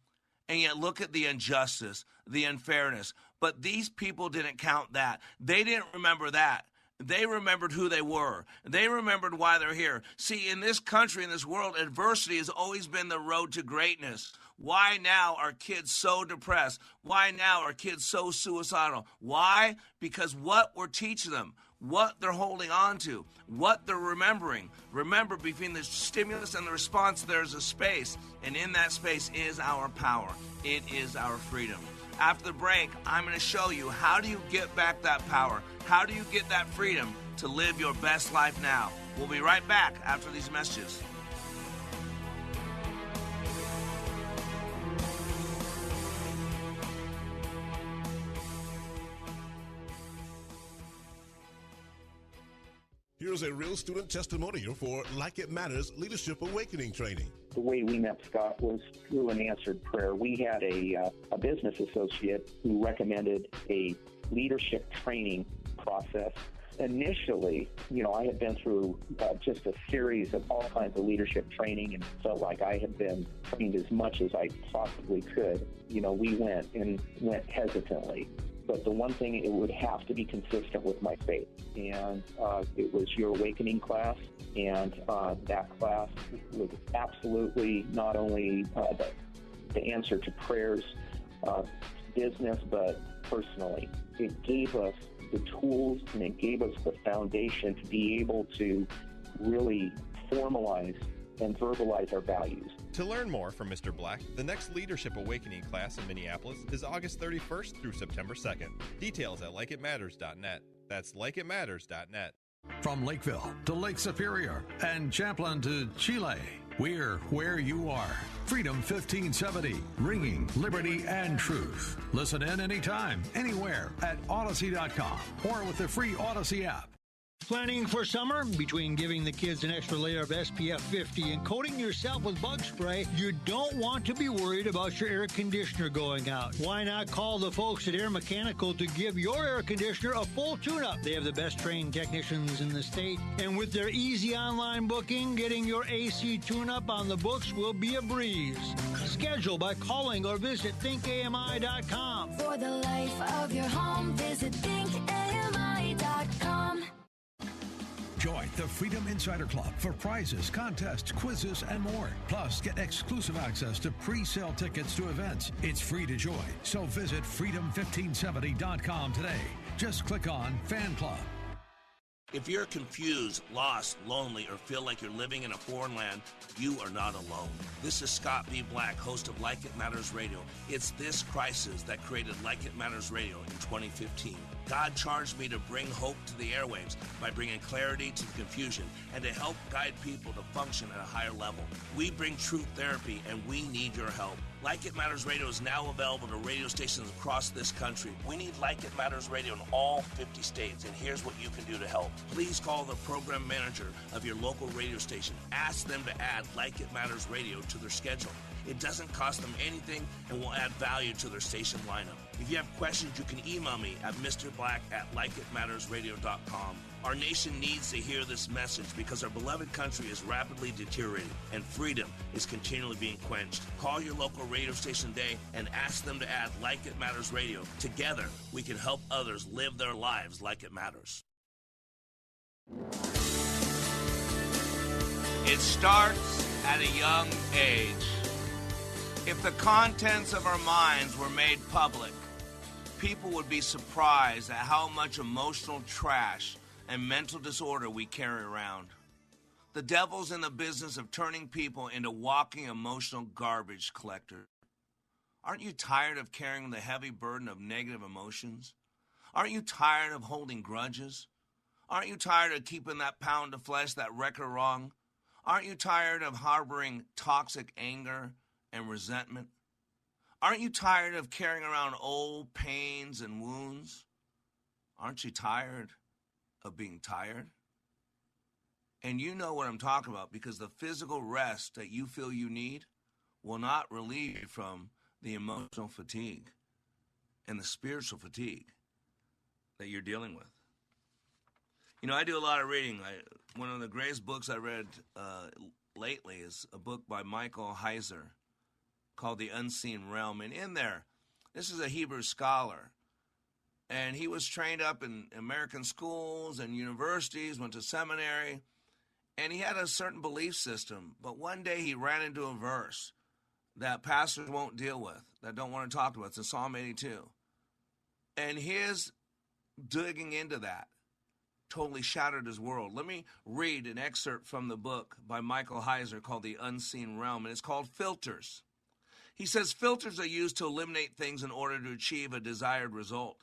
And yet look at the injustice, the unfairness. But these people didn't count that. They didn't remember that. They remembered who they were. They remembered why they're here. See, in this country, in this world, adversity has always been the road to greatness. Why now are kids so depressed? Why now are kids so suicidal? Why? Because what we're teaching them, what they're holding on to, what they're remembering. Remember, between the stimulus and the response, there's a space. And in that space is our power. It is our freedom. After the break, I'm going to show you how do you get back that power? How do you get that freedom to live your best life now? We'll be right back after these messages. Here's a real student testimonial for Like It Matters Leadership Awakening Training. The way we met Scott was through an answered prayer. We had a business associate who recommended a leadership training process. Initially, I had been through just a series of all kinds of leadership training and felt like I had been trained as much as I possibly could. We went hesitantly. But the one thing, it would have to be consistent with my faith. And it was your awakening class. And that class was absolutely not only the answer to prayers, business, but personally. It gave us the tools and it gave us the foundation to be able to really formalize and verbalize our values. To learn more from Mr. Black, the next Leadership Awakening class in Minneapolis is August 31st through September 2nd. Details at likeitmatters.net. That's likeitmatters.net. From Lakeville to Lake Superior and Champlain to Chile, we're where you are. Freedom 1570, ringing liberty and truth. Listen in anytime, anywhere at Odyssey.com or with the free Odyssey app. Planning for summer? Between giving the kids an extra layer of SPF 50 and coating yourself with bug spray, you don't want to be worried about your air conditioner going out. Why not call the folks at Air Mechanical to give your air conditioner a full tune-up? They have the best trained technicians in the state, and with their easy online booking, getting your AC tune-up on the books will be a breeze. Schedule by calling or visit thinkami.com. For the life of your home, visit thinkami.com. Join the Freedom Insider Club for prizes, contests, quizzes, and more. Plus, get exclusive access to pre-sale tickets to events. It's free to join, so visit freedom1570.com today. Just click on Fan Club. If you're confused, lost, lonely, or feel like you're living in a foreign land, you are not alone. This is Scott B. Black, host of Like It Matters Radio. It's this crisis that created Like It Matters Radio in 2015. God charged me to bring hope to the airwaves by bringing clarity to the confusion and to help guide people to function at a higher level. We bring truth therapy, and we need your help. Like It Matters Radio is now available to radio stations across this country. We need Like It Matters Radio in all 50 states, and here's what you can do to help. Please call the program manager of your local radio station. Ask them to add Like It Matters Radio to their schedule. It doesn't cost them anything and will add value to their station lineup. If you have questions, you can email me at mrblack@likeitmattersradio.com. Our nation needs to hear this message because our beloved country is rapidly deteriorating and freedom is continually being quenched. Call your local radio station today and ask them to add Like It Matters Radio. Together, we can help others live their lives like it matters. It starts at a young age. If the contents of our minds were made public, people would be surprised at how much emotional trash and mental disorder we carry around. The devil's in the business of turning people into walking emotional garbage collectors. Aren't you tired of carrying the heavy burden of negative emotions? Aren't you tired of holding grudges? Aren't you tired of keeping that pound of flesh, that record wrong? Aren't you tired of harboring toxic anger and resentment? Aren't you tired of carrying around old pains and wounds? Aren't you tired of being tired? And you know what I'm talking about, because the physical rest that you feel you need will not relieve you from the emotional fatigue and the spiritual fatigue that you're dealing with. You know, I do a lot of reading. One of the greatest books I read lately is a book by Michael Heiser called The Unseen Realm. And in there, this is a Hebrew scholar And he was trained up in American schools and universities, went to seminary, and he had a certain belief system. But one day he ran into a verse that pastors won't deal with, that don't want to talk to us. It's in Psalm 82. And his digging into that totally shattered his world. Let me read an excerpt from the book by Michael Heiser called The Unseen Realm, and it's called Filters. He says, filters are used to eliminate things in order to achieve a desired result.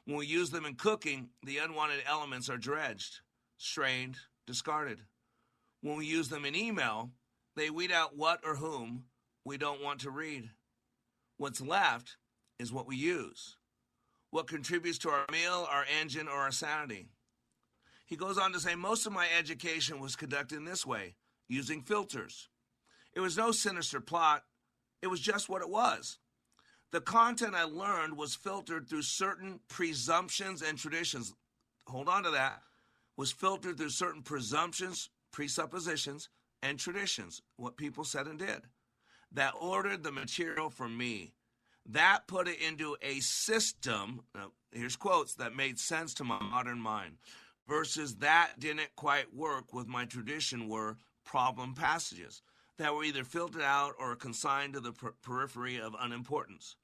When we use them in cooking, the unwanted elements are dredged, strained, discarded. When we use them in email, they weed out what or whom we don't want to read. What's left is what we use, what contributes to our meal, our engine, or our sanity. He goes on to say, most of my education was conducted in this way, using filters. It was no sinister plot. It was just what it was. The content I learned was filtered through certain presumptions and traditions. Hold on to that. Was filtered through certain presumptions, presuppositions, and traditions, what people said and did, that ordered the material for me. That put it into a system, now, here's quotes, that made sense to my modern mind, versus that didn't quite work with my tradition were problem passages that were either filtered out or consigned to the periphery of unimportance.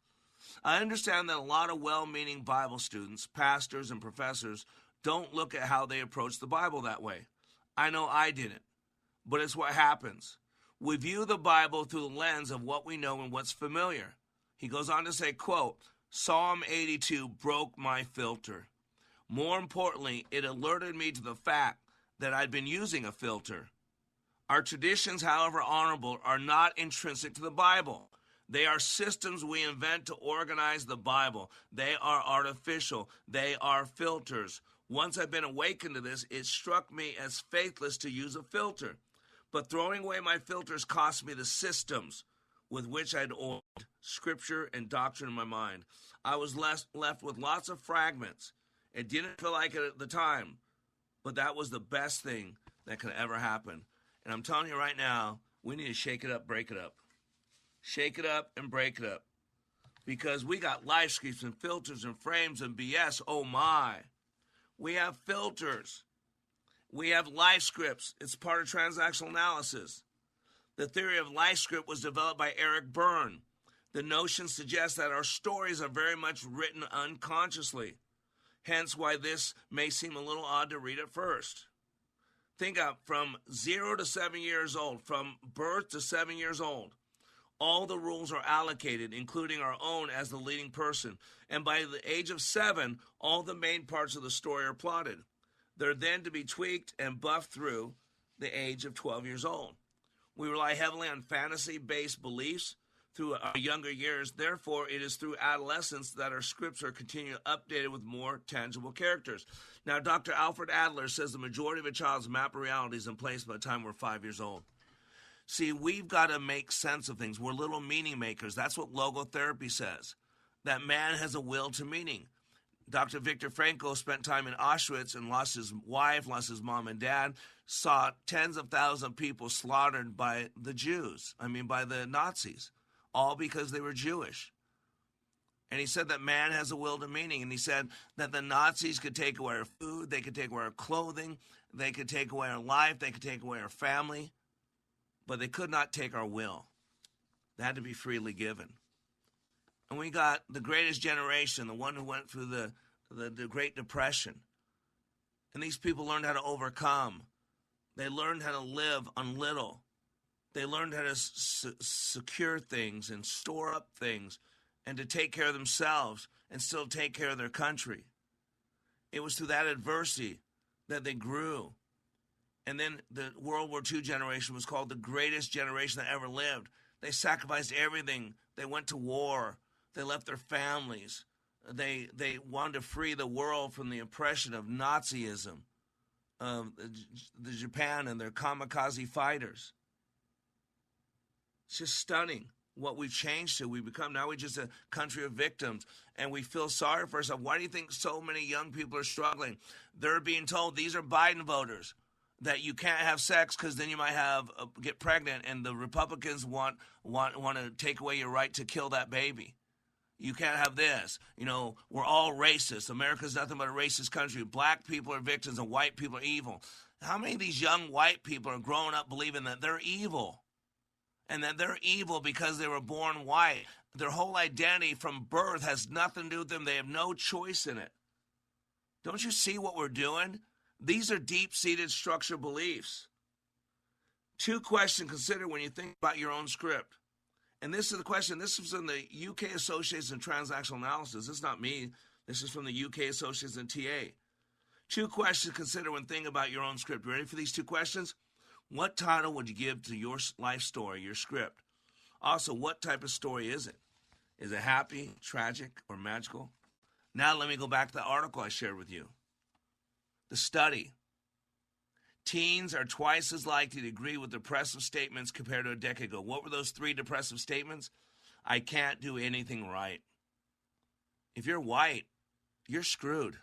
I understand that a lot of well-meaning Bible students, pastors, and professors don't look at how they approach the Bible that way. I know I didn't, but it's what happens. We view the Bible through the lens of what we know and what's familiar. He goes on to say, quote, Psalm 82 broke my filter. More importantly, it alerted me to the fact that I'd been using a filter. Our traditions, however honorable, are not intrinsic to the Bible. They are systems we invent to organize the Bible. They are artificial. They are filters. Once I've been awakened to this, it struck me as faithless to use a filter. But throwing away my filters cost me the systems with which I'd oiled scripture and doctrine in my mind. I was left with lots of fragments. It didn't feel like it at the time, but that was the best thing that could ever happen. And I'm telling you right now, we need to shake it up, break it up. Shake it up and break it up. Because we got live scripts and filters and frames and BS. Oh my. We have filters. We have live scripts. It's part of transactional analysis. The theory of live script was developed by Eric Byrne. The notion suggests that our stories are very much written unconsciously. Hence why this may seem a little odd to read at first. Think of from 0 to 7 years old, from birth to 7 years old. All the rules are allocated, including our own as the leading person. And by the age of 7, all the main parts of the story are plotted. They're then to be tweaked and buffed through the age of 12 years old. We rely heavily on fantasy-based beliefs through our younger years. Therefore, it is through adolescence that our scripts are continually updated with more tangible characters. Now, Dr. Alfred Adler says the majority of a child's map of reality is in place by the time we're 5 years old. See, we've got to make sense of things. We're little meaning makers. That's what logotherapy says, that man has a will to meaning. Dr. Viktor Frankl spent time in Auschwitz and lost his wife, lost his mom and dad, saw tens of thousands of people slaughtered by the by the Nazis, all because they were Jewish. And he said that man has a will to meaning. And he said that the Nazis could take away our food, they could take away our clothing, they could take away our life, they could take away our family, but they could not take our will. That had to be freely given. And we got the greatest generation, the one who went through the Great Depression. And these people learned how to overcome. They learned how to live on little. They learned how to secure things and store up things and to take care of themselves and still take care of their country. It was through that adversity that they grew. And then the World War II generation was called the greatest generation that ever lived. They sacrificed everything. They went to war. They left their families. They wanted to free the world from the oppression of Nazism, of the Japan and their kamikaze fighters. It's just stunning what we've changed to. We've become, now we're just a country of victims, and we feel sorry for ourselves. Why do you think so many young people are struggling? They're being told, these are Biden voters, that you can't have sex because then you might get pregnant, and the Republicans want to take away your right to kill that baby. You can't have this. You know, we're all racist. America's nothing but a racist country. Black people are victims and white people are evil. How many of these young white people are growing up believing that they're evil? And that they're evil because they were born white. Their whole identity from birth has nothing to do with them. They have no choice in it. Don't you see what we're doing? These are deep-seated structural beliefs. 2 questions to consider when you think about your own script. And this is the question. This is from the UK Association of Transactional Analysis. This is not me. This is from the UK Association and TA. 2 questions to consider when thinking about your own script. You ready for these 2 questions? What title would you give to your life story, your script? Also, what type of story is it? Is it happy, tragic, or magical? Now let me go back to the article I shared with you. The study. Teens are twice as likely to agree with depressive statements compared to a decade ago. What were those 3 depressive statements? I can't do anything right. If you're white, you're screwed.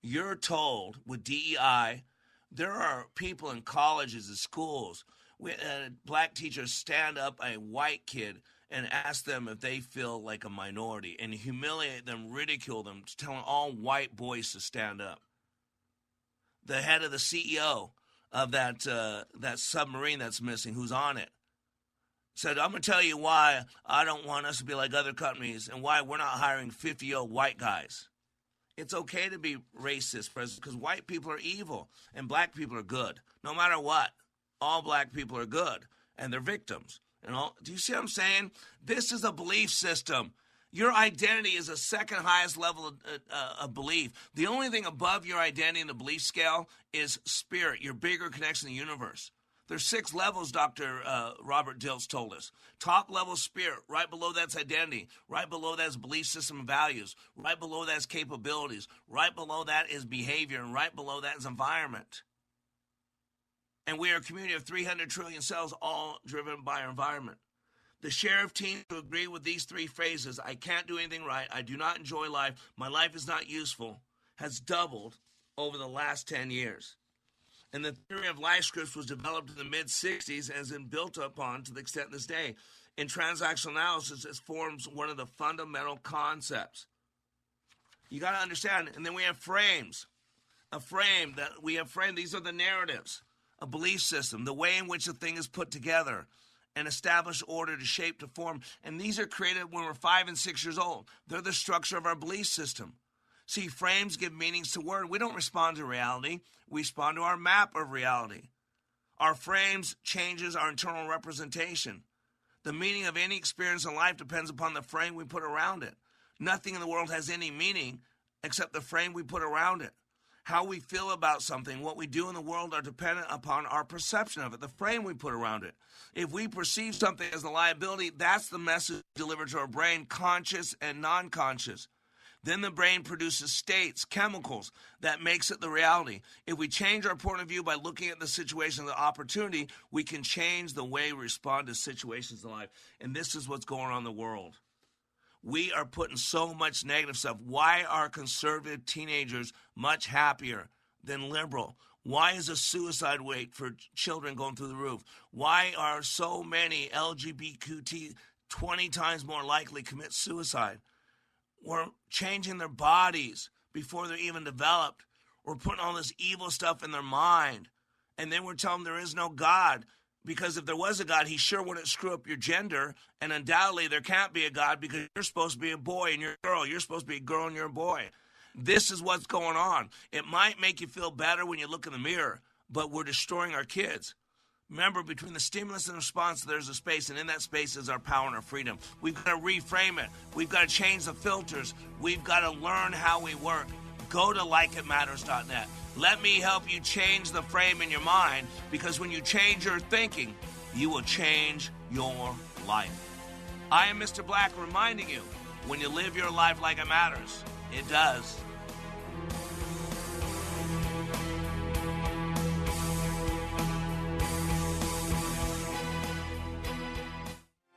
You're told with DEI, there are people in colleges and schools, black teachers stand up a white kid and ask them if they feel like a minority and humiliate them, ridicule them, telling all white boys to stand up. The head of the CEO of that submarine that's missing, who's on it, said, I'm going to tell you why I don't want us to be like other companies and why we're not hiring 50-year-old white guys. It's okay to be racist, because white people are evil and black people are good. No matter what, all black people are good, and they're victims. Do you see what I'm saying? This is a belief system. Your identity is a second highest level of belief. The only thing above your identity in the belief scale is spirit, your bigger connection to the universe. There's 6 levels, Dr. Robert Dilts told us. Top level spirit, right below that's identity. Right below that is belief system and values. Right below that is capabilities. Right below that is behavior. And right below that is environment. And we are a community of 300 trillion cells, all driven by our environment. The share of teens who agree with these 3 phrases, I can't do anything right, I do not enjoy life, my life is not useful, has doubled over the last 10 years. And the theory of life scripts was developed in the mid-'60s and has been built upon to the extent this day. In transactional analysis, it forms one of the fundamental concepts. You got to understand, and then we have frames. These are the narratives, a belief system, the way in which a thing is put together, an established order to shape, to form. And these are created when we're 5 and 6 years old. They're the structure of our belief system. See, frames give meanings to words. We don't respond to reality. We respond to our map of reality. Our frames changes our internal representation. The meaning of any experience in life depends upon the frame we put around it. Nothing in the world has any meaning except the frame we put around it. How we feel about something, what we do in the world are dependent upon our perception of it, the frame we put around it. If we perceive something as a liability, that's the message delivered to our brain, conscious and non-conscious. Then the brain produces states, chemicals, that makes it the reality. If we change our point of view by looking at the situation as an opportunity, we can change the way we respond to situations in life. And this is what's going on in the world. We are putting so much negative stuff. Why are conservative teenagers much happier than liberal? Why is the suicide rate for children going through the roof? Why are so many LGBTQ 20 times more likely to commit suicide? We're changing their bodies before they're even developed. We're putting all this evil stuff in their mind. And then we're telling them there is no God. Because if there was a God, he sure wouldn't screw up your gender. And undoubtedly there can't be a God because you're supposed to be a boy and you're a girl. You're supposed to be a girl and you're a boy. This is what's going on. It might make you feel better when you look in the mirror, but we're destroying our kids. Remember, between the stimulus and response, there's a space, and in that space is our power and our freedom. We've got to reframe it. We've got to change the filters. We've got to learn how we work. Go to likeitmatters.net. Let me help you change the frame in your mind, because when you change your thinking, you will change your life. I am Mr. Black, reminding you, when you live your life like it matters, it does.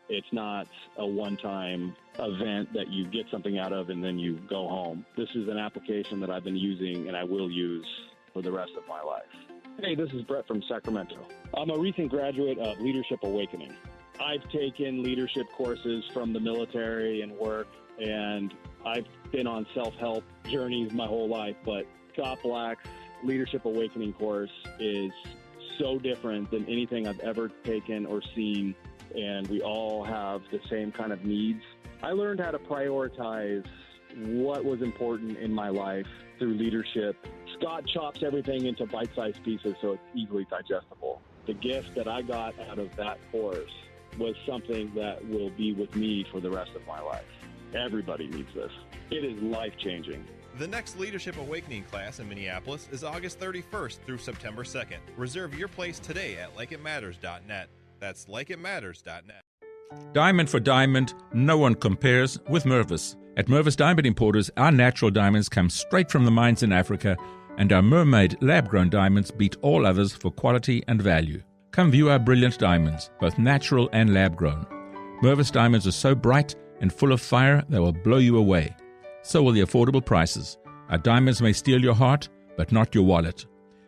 It's not a one-time event that you get something out of and then you go home. This is an application that I've been using and I will use for the rest of my life. Hey, this is Brett from Sacramento. I'm a recent graduate of Leadership Awakening. I've taken leadership courses from the military and work, and I've been on self-help journeys my whole life, but Scott Black's Leadership Awakening course is so different than anything I've ever taken or seen, and we all have the same kind of needs. I learned how to prioritize what was important in my life through leadership. Scott chops everything into bite-sized pieces so it's easily digestible. The gift that I got out of that course was something that will be with me for the rest of my life. Everybody needs this. It is life-changing. The next Leadership Awakening class in Minneapolis is August 31st through September 2nd. Reserve your place today at likeitmatters.net. That's likeitmatters.net. Diamond for diamond, no one compares with Mervis. At Mervis Diamond Importers, our natural diamonds come straight from the mines in Africa, and our mermaid lab-grown diamonds beat all others for quality and value. Come view our brilliant diamonds, both natural and lab-grown. Mervis diamonds are so bright and full of fire they will blow you away. So will the affordable prices. Our diamonds may steal your heart, but not your wallet.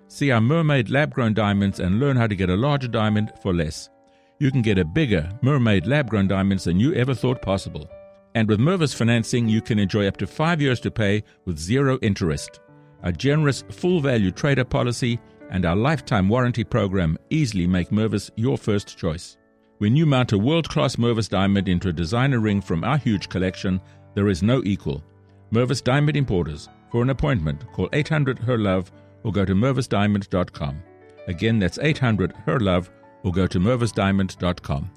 See our mermaid lab-grown diamonds and learn how to get a larger diamond for less. You can get a bigger mermaid lab-grown diamonds than you ever thought possible. And with Mervis financing, you can enjoy up to 5 years to pay with zero interest. Our generous full-value trader policy and our lifetime warranty program easily make Mervis your first choice. When you mount a world-class Mervis diamond into a designer ring from our huge collection, there is no equal. Mervis Diamond Importers. For an appointment, call 800-HER-LOVE or go to mervisdiamond.com. Again, that's 800-HER-LOVE or go to mervisdiamond.com.